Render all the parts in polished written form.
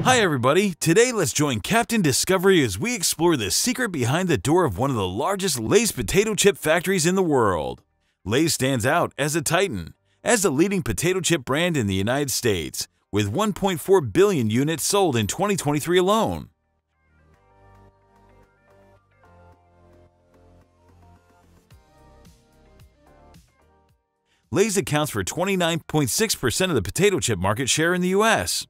Hi everybody, today let's join Captain Discovery as we explore the secret behind the door of one of the largest Lay's potato chip factories in the world. Lay's stands out as a titan, as the leading potato chip brand in the United States, with 1.4 billion units sold in 2023 alone. Lay's accounts for 29.6% of the potato chip market share in the US.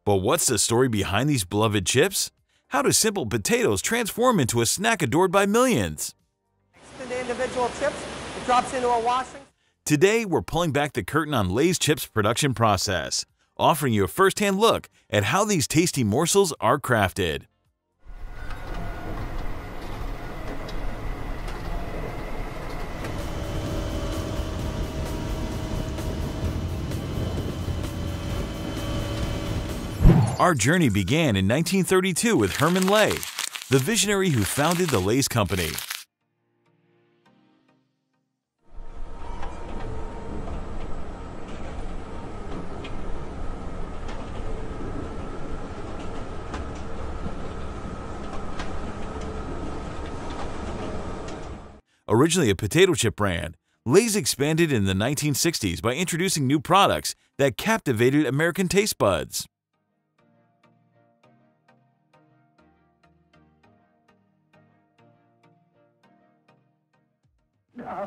But what's the story behind these beloved chips? How do simple potatoes transform into a snack adored by millions? Into individual chips, it drops into a washing. Today, we're pulling back the curtain on Lay's chips production process, offering you a first-hand look at how these tasty morsels are crafted. Our journey began in 1932 with Herman Lay, the visionary who founded the Lay's Company. Originally a potato chip brand, Lay's expanded in the 1960s by introducing new products that captivated American taste buds.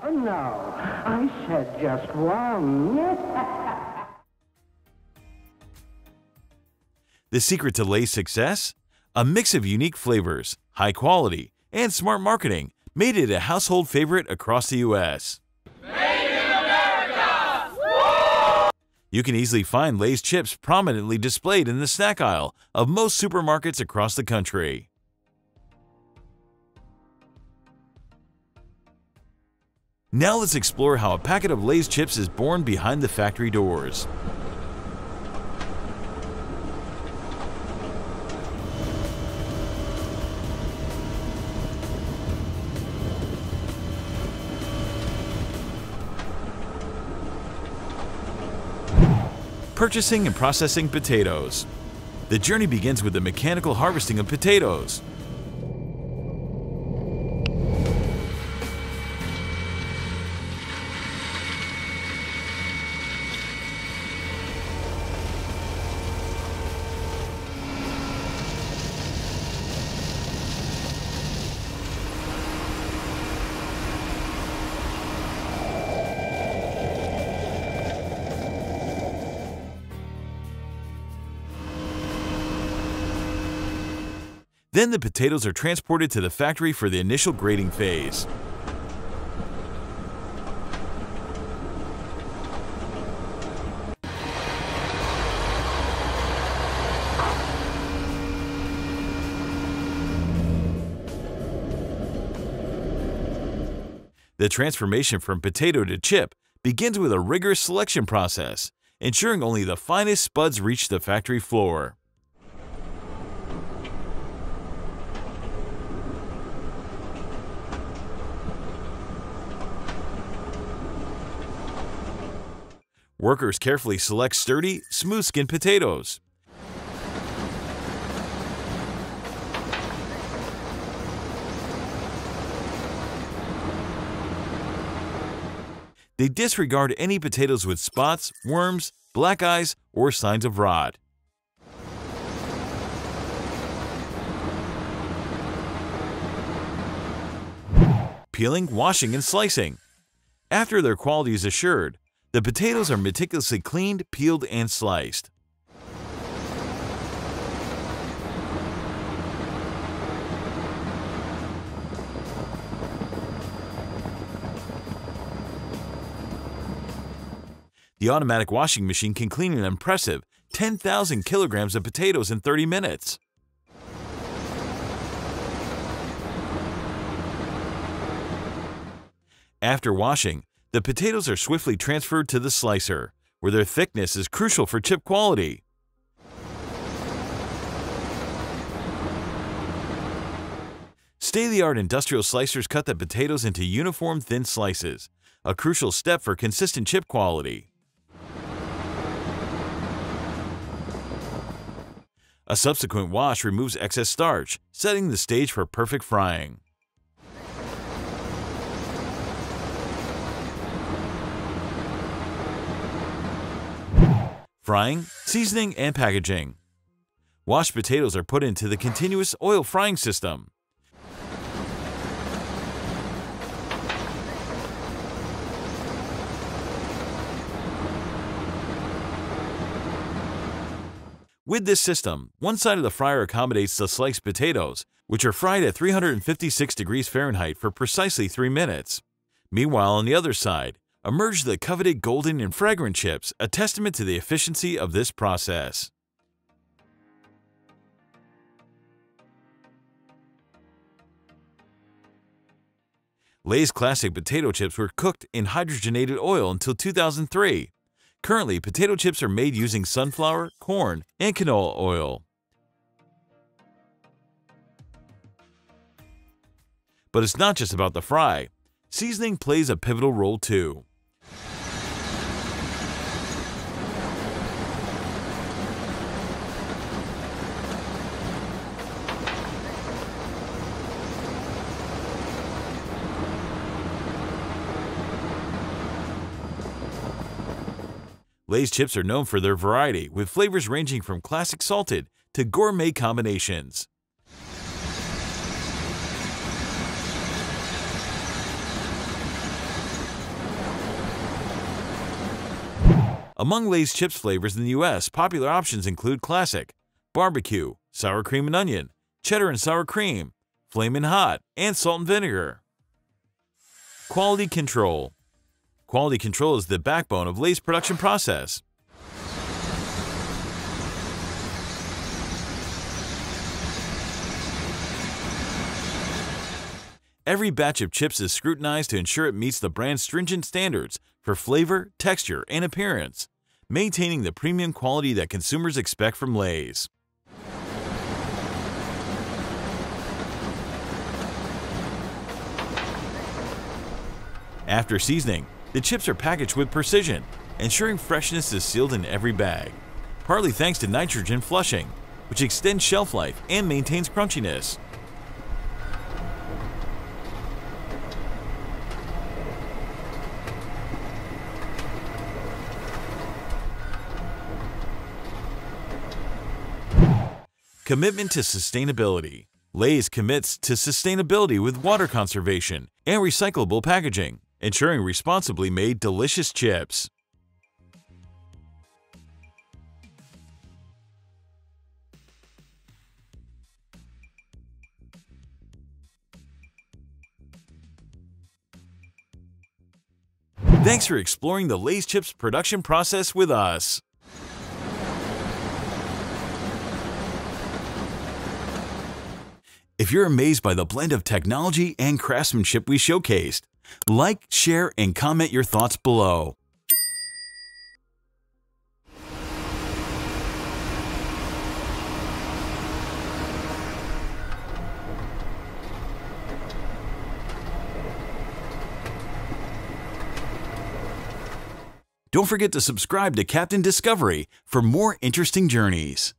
Oh, no, I said just one. The secret to Lay's success? A mix of unique flavors, high quality, and smart marketing made it a household favorite across the U.S. Made in America! Woo! You can easily find Lay's chips prominently displayed in the snack aisle of most supermarkets across the country. Now let's explore how a packet of Lay's chips is born behind the factory doors. Purchasing and processing potatoes. The journey begins with the mechanical harvesting of potatoes. Then the potatoes are transported to the factory for the initial grading phase. The transformation from potato to chip begins with a rigorous selection process, ensuring only the finest spuds reach the factory floor. Workers carefully select sturdy, smooth-skinned potatoes. They disregard any potatoes with spots, worms, black eyes, or signs of rot. Peeling, washing, and slicing. After their quality is assured, the potatoes are meticulously cleaned, peeled, and sliced. The automatic washing machine can clean an impressive 10,000 kilograms of potatoes in 30 minutes. After washing, the potatoes are swiftly transferred to the slicer, where their thickness is crucial for chip quality. State-of-the-art industrial slicers cut the potatoes into uniform thin slices, a crucial step for consistent chip quality. A subsequent wash removes excess starch, setting the stage for perfect frying. Frying, seasoning, and packaging. Washed potatoes are put into the continuous oil frying system. With this system, one side of the fryer accommodates the sliced potatoes, which are fried at 356 degrees Fahrenheit for precisely 3 minutes. Meanwhile, on the other side, emerge the coveted golden and fragrant chips, a testament to the efficiency of this process. Lay's classic potato chips were cooked in hydrogenated oil until 2003. Currently, potato chips are made using sunflower, corn, and canola oil. But it's not just about the fry. Seasoning plays a pivotal role too. Lay's chips are known for their variety, with flavors ranging from classic salted to gourmet combinations. Among Lay's chips flavors in the US, popular options include classic, barbecue, sour cream and onion, cheddar and sour cream, flamin' hot, and salt and vinegar. Quality control. Quality control is the backbone of Lay's production process. Every batch of chips is scrutinized to ensure it meets the brand's stringent standards for flavor, texture, and appearance, maintaining the premium quality that consumers expect from Lay's. After seasoning, the chips are packaged with precision, ensuring freshness is sealed in every bag, partly thanks to nitrogen flushing, which extends shelf life and maintains crunchiness. Commitment to sustainability. Lay's commits to sustainability with water conservation and recyclable packaging, ensuring responsibly made delicious chips. Thanks for exploring the Lay's Chips production process with us. If you're amazed by the blend of technology and craftsmanship we showcased, like, share, and comment your thoughts below. Don't forget to subscribe to Captain Discovery for more interesting journeys.